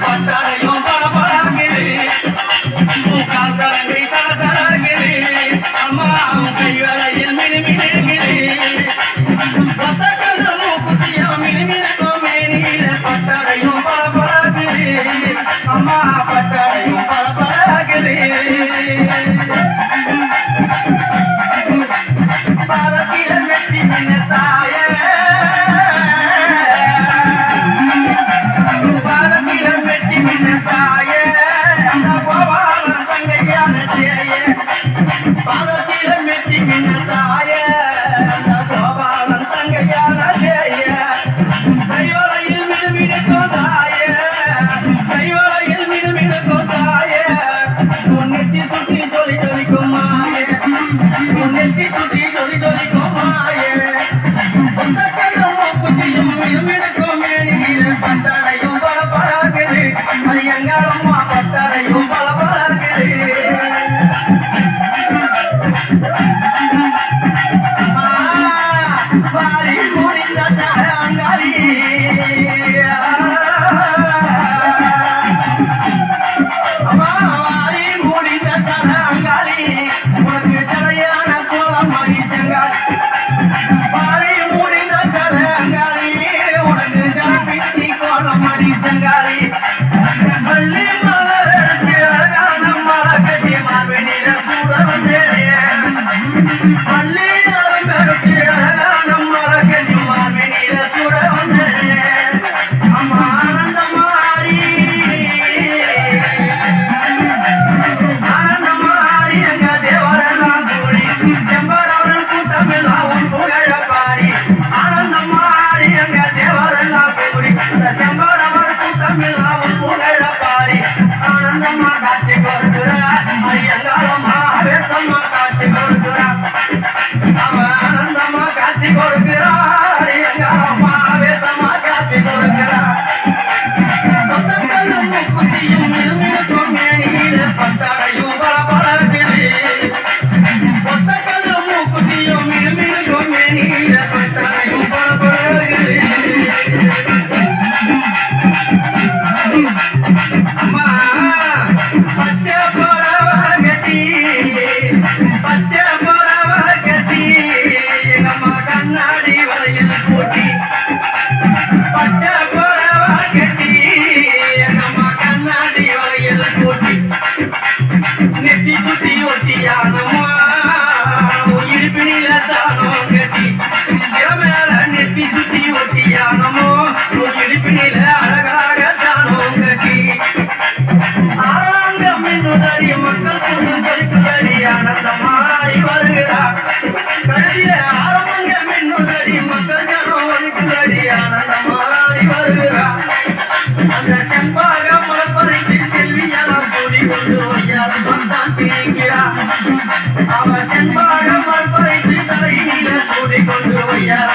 பட்டாடையும் பளபளக்குது கால் கரங்கை சலசலக்குது அம்மா கை வலையில் மினுமினுக்குது பத்தக்கல்ல மூக்குத்தியும் மினுமினுக்கும் மேனியில பட்டாடையும் பளபளக்குது அம்மா பட்டாடையும் பளபளக்குது பாதத்தில வெட்டி நின்ன தாயே பாதத்தில வெட்டி நின்ன தாயே அந்த கோபாலன் சங்கையான சேயே பாதத்தில வெட்டி நின்ன தாயே அந்த கோபாலன் சங்கையான சேயே கைவளையில் மினுமினுக்கும் தாயே கைவளையில் மினுமினுக்கும் தாயே உன்னெத்தி சுட்டி ஜொலி ஜொலிக்கும் மாயே உன்னெத்தி சுட்டி ஜொலி ஜொலிக்கும் மாயே சொந்தக்கல்லும் மூக்குத்தியும் மினுமினுக்கும் மேனியில பட்டாடையும் பளபளக்குது அது எங்காலம்மா பட்டாடையும் பளபளக்குது வாரி முடிந்த தடங்காளி வாரி முடிந்த தடங்காளி உனக்கு தலையான கோலமணி செங்காளி வாரி முடிந்த தடங்காளி உனக்கு ஜலப்பிட்டி கோலமணி செங்காளி பள்ளி மலர் எடுத்து அழகான மலை கட்டி மார்பெனில கூட வந்தேன் பள்ளி மலர் எடுத்து அழகான மலை கட்டி மார்பெனில கூட வந்தேன் அம்மா ஆனந்தமாடி ஆனந்தமாடி எங்க தேவரெல்லாம் கூடி செம்பரவன் கூட்டமெல்லாம் உன் புகழ பாடி ஆனந்தமாடி எங்க தேவரெல்லாம் கூடி அந்த செம்பரவன் கூட்டமெல்லாம் உன் புகழ பாடி ஆனந்தமா காட்சி கொடுக்குறா ஐயங்காலம்மா வேசம்மா காட்சி கொடுக்குறா அவன் ஆனந்தமா காட்சி கொடுக்குறா ஐயங்காலம்மா வேசம்மா காட்சி கொடுக்குறா சொந்தக்கல்லும் மூக்குத்தியும் மினுமினுக்கும் மேனியில பட்டாடையும் பளபளக்குது சொந்தக்கல்லும் மூக்குத்தியும் மினுமினுக்கும் மேனியில பட்டாடையும் பளபளக்குது அம்மா பச்சை புடவை கட்டி பச்சை புடவை கட்டி எங்கம்மா கண்ணாடி வளையல் போட்டி பச்சை புடவை கட்டி எங்கம்மா கண்ணாடி வளையல் போட்டி நெத்தி சுட்டி ஒட்டியானம்மா இடுப்பினில தானோ கட்டி மேல நெத்தி சுட்டி ஒட்டியானமோ இடுப்பினில அழகாக தானோ கட்டி ஆரங்கம் என்னுதறி மக்கள் சொல்லுதறி ஆனந்தமாய் வருகிறார் கடைசியில ஆரம்பம் என்னுதறி மக்கள் ஜனோனுக்குதறி ஆனந்தமாய் வருகிறார் அந்த செம்பாக மலப்பறித்து செல்வியெல்லாம் கூடி கொண்டு வையால் வந்தான் சிரிக்கிறார் அவன் செம்பாக மலப்பறித்து தலையில கூடி கொண்டு வையால்